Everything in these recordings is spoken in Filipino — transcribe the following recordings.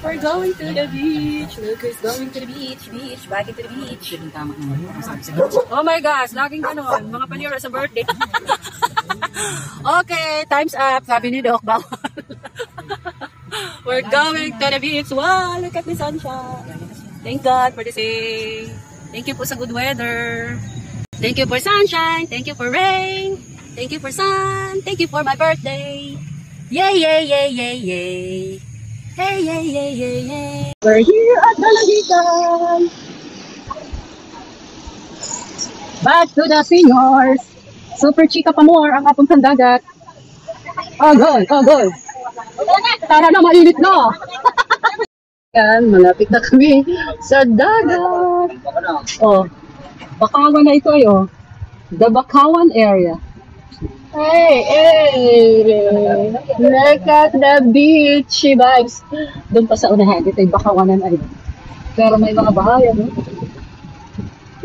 We're going to the beach. Look who's going to the beach. Beach, back into the beach. Oh my gosh, laging ganon. Mga panira sa birthday. Okay, time's up. Sabi ni Doc, bawal. We're going to the beach. Wow, look at the sunshine. Thank God for the day. Thank you po sa good weather. Thank you for sunshine. Thank you for rain. Thank you for sun. Thank you for my birthday. Yay, yay, yay, yay, yay. Hey, yay, yay, yay, yay. We're here at Dalahican. Back to the seniors. Super chika pa more ang apong sandagat. Oh, good, oh, good. Tara na, mainit na. Yan, malapit na kami sa dagat. Oh, Bakawan na ito ay, oh. The Bakawan area. Hey, hey! Look at the beach vibes. Doon pa sa unahan, dito ay Bakawanan ay. Pero may mga bahay, ano?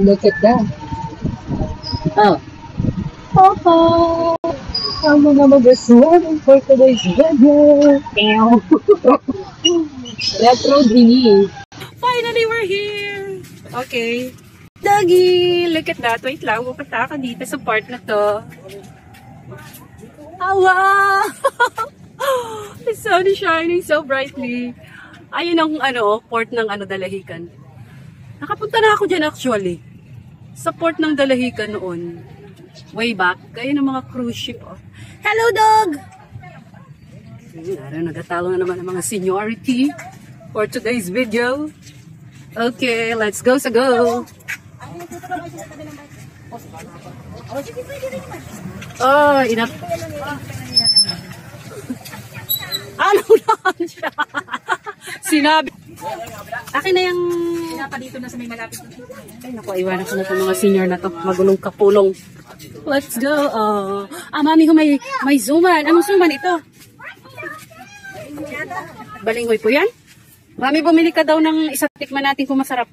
Look at that. Oh. Oh, ang mga mag-aswang for today's video. Retro Dini. Finally, we're here. Okay. Doggy, look at that. Wait lang, pupunta ka dito sa part na to. Oh, wow! The sun is shining so brightly. Ayun ang port ng Dalahican. Nakapunta na ako dyan actually. Sa port ng Dalahican noon. Way back. Ayun ang mga cruise ship. Oh. Hello, dog! Nagatalo na naman ang mga seniority for today's video. Okay, let's go sa go! Oh, enough. Ano lang siya? Sinabi. Akin na yung pinapa dito na sa may malapit. Ay, naku, iwanan ko na itong mga senior na to. Magulong kapulong. Let's go. Mami, may zuman. Anong zuman ito? Balinghoy po yan? Mami, bumili ka daw ng isa. Tikman natin kung masarap.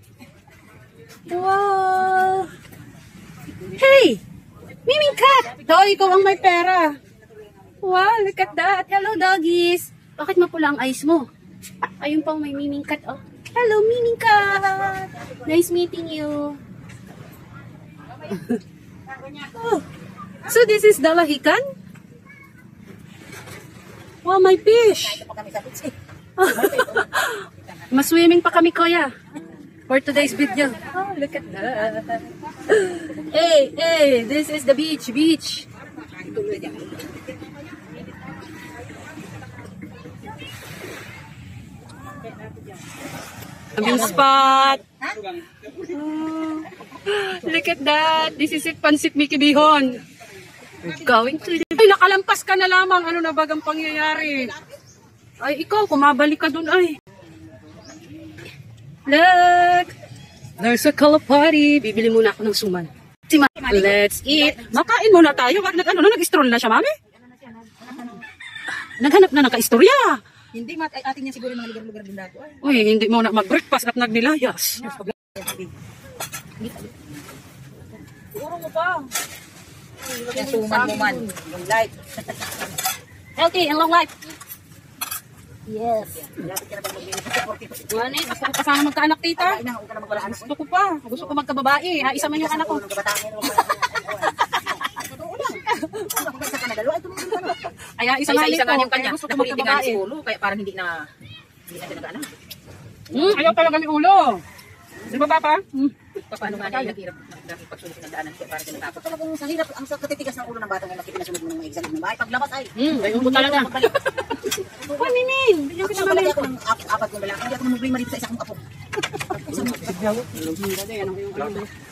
Wow! Hey! Miming cat! Daw, ikaw ang may pera. Wow, look at that. Hello, doggies. Bakit mapula ang eyes mo? Ayun pang may miming cat. Oh. Hello, miming cat. Nice meeting you. Oh. So, this is Dalahican? Wow, my fish. Maswimming pa kami, kuya. For today's video. Oh, look at that. Hey, hey, this is the beach. Aming spot. Oh, look at that. This is it, Pansip Mickey Bihon. We're going to the... Ay, nakalampas ka na lamang. Ano na bagang pangyayari? Ay, ikaw, kumabalik ka dun, ay. Look! There's a color party. Bibili muna ako ng suman. Let's eat. Makain muna tayo. Wag nag-stroll na siya, mami? Naghanap na ng ka-istorya. Hindi, atin niya siguro mga lugar-lugar din dako. Uy, hindi mo na mag-breakfast at nagnilayas. Siguro mo pa. Yung suman mo man. Yung life. Healthy and long life. Yes. Gani, gusto ko pa sana magkaanak, tita. Gusto ko pa. Gusto ko magkababae. Isa man yung anak ko. Ay, isa nga yung kanya. Gusto ko magkababae. Kaya parang hindi na nag-anak. Ayaw talaga may ulo. Di ba, Papa? Paano nga niya naghirap pagsulit ng daanan ko para tinatapos. Talagang sa hirap, ang katitigas ng ulo ng bata ng makita na sunod mo ng exam ng bahay. Paglabas ay. May ulo talaga. Paminin! Bigyan kita malaki ako ng apat kong lalaki. Hindi ako namubring marito sa isa kong apo.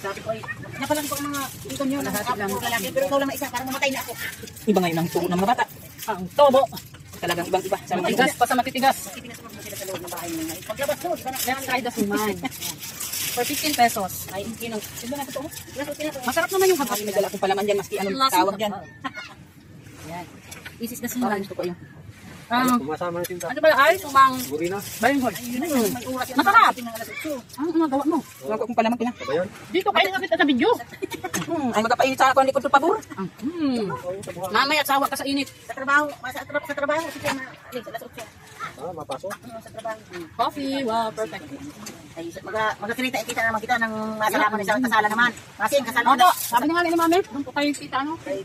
Sabi ko ay, napalang ko ang mga ikon nyo ng apat kong lalaki. Pero ikaw lang na isa, parang mamatay na ako. Iba ngayon ang tubo ng mga bata. Ang tobo. Talagang ibang-iba. Sa matitigas pa sa matitigas. Pinasama mo sila sa loob ng bahay nyo. Paglabas mo, di ba na? Meron tayo dasuman. For 15 pesos. Ay, kinong. Diba na ito? Masarap naman yung habang. Nagdala ko pala man dyan, maski anong tawag dyan. Yan. This is the suman. Gusto ko yung. Ano ba ay? Sumang. Balinghoy. Masarap. Ano gawa mo? Gawa ko kung pala man pina. Dito kayo nakita sa video. Ay magkapainit sa ako ang likod ng pabor. Mamaya sawa ka sa init. Sa trabaho. Sa trabaho. Sige na. Sa alas 8. Mapasok. Sa trabaho. Coffee, wow, perfect. Ay, magkakita naman kita ng masalaman sa kasala naman. Kasi ang kasala Opo, sabi nga ni Mami, doon po kayo kita, ano? Ay,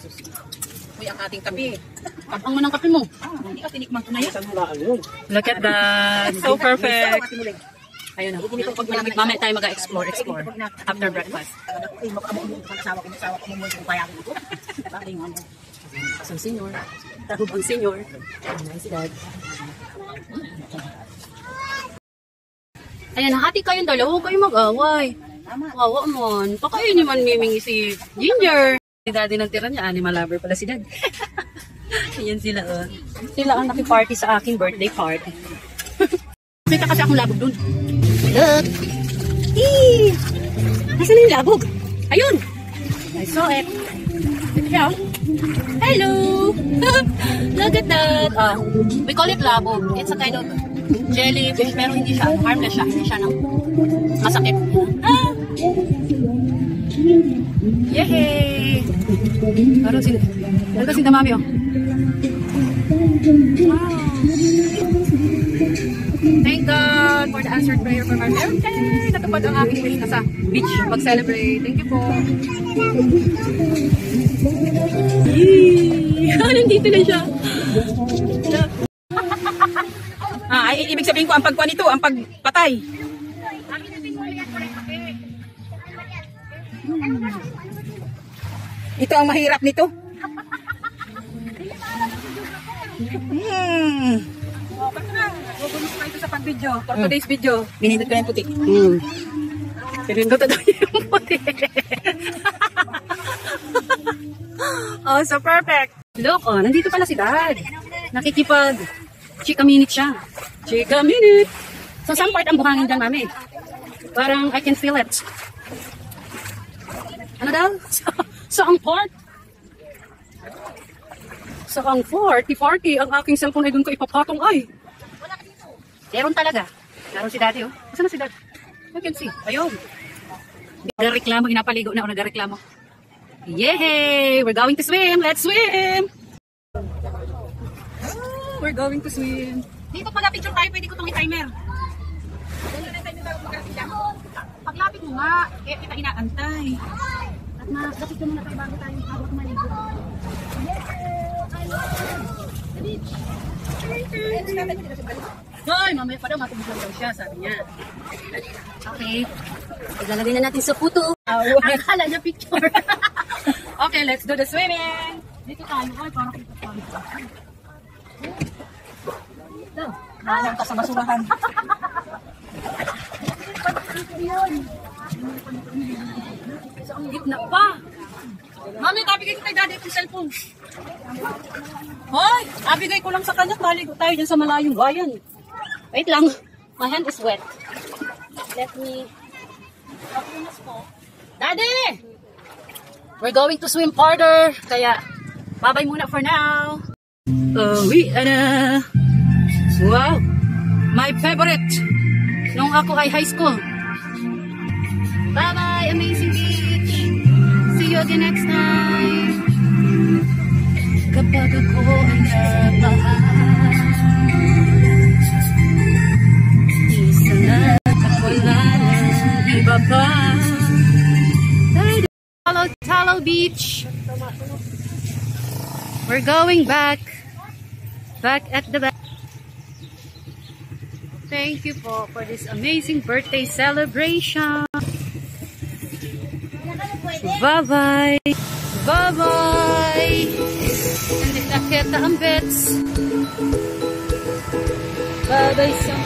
sus. Uy, ang ating kape. Kapang mo ng kape mo. Hindi ka tinikman ko na yan. Look at that. So perfect. Ayun na. Mamaya tayo mag-explore. After breakfast. Ay, makamuha ko ng asawa ko mo yung kaya ko. Isang senior. Tahubang senior. Nice dad. Ayan, hati kayong dalawa. Huwag kayong mag-away. Wawa man. Pakainin man miming si Ginger. Si daddy ng tira niya. Animal lover pala si dad. Ayan sila. Sila ang nakiparty sa aking birthday party. Kita kasi akong labog dun. Look! Eee! Nasaan na yung labog? Ayun! I saw it. Ito siya. Hello! Look at that! We call it labog. It's a kind of jellyfish, pero hindi siya. Harmless siya. Hindi siya nang masakit. Yehey! Parang si Damami, oh. Wow! Thank God for the answered prayer for my birthday. Natupad ang aking wish na sa beach mag-celebrate. Thank you po. Nandito na siya. Ay, ibig sabihin ko, ang pagkuha nito, ang pagpatay. Ito ang mahirap nito. Gugulo ito sa pag-video. For today's video. Binindot ko na yung puti. Pinindot na yung puti. Oh, so perfect. Look, oh, nandito pala si Dad. Nakikipag chika minute siya. Chika minute. So, saan part ang buhangin dyan, Mami? Parang I can feel it. Ano daw? Saang part? Saang 40 ang aking cellphone ay doon ko ipapatong ay. Meron talaga. Meron si Daddy, oh. Saan na si Dad? I can see. Ayun. Nagareklamo, inapaligo na ako nagareklamo. Yay! We're going to swim! Let's swim! We're going to swim. Dito pala picture tayo, pwede ko itong i-timer. Paglapit mo nga, kaya kita inaantay. At lapit ka muna tayo bago tayo hawak maligo. The beach. Hoy, mamaya pa daw matubig daw siya, sabi niya. Okay. Ilalagay na natin sa photo. Akala niya picture. Okay, let's do the swimming. Dito tayo. Ay, parang kita tayo. Nalang ka sa basurahan. Sa ang gitna pa. Mami, tabigay ko kay Daddy itong cellphone. Hoy, abigay ko lang sa kanya. Maligo tayo dyan sa malayong bayan. Wait lang. My hand is wet. Let me... Daddy! We're going to swim further. Kaya, bye-bye muna for now. Uwi na. Wow! My favorite! Nung ako ay high school. Bye-bye, amazing beach! See you again next time! Kapag ako ay napahal, isa na at wala ng iba pa. Talo Beach! We're going back. Back at the back. Thank you po for this amazing birthday celebration. Bye-bye. Bye-bye. Hindi na kita ang bets. Bye-bye.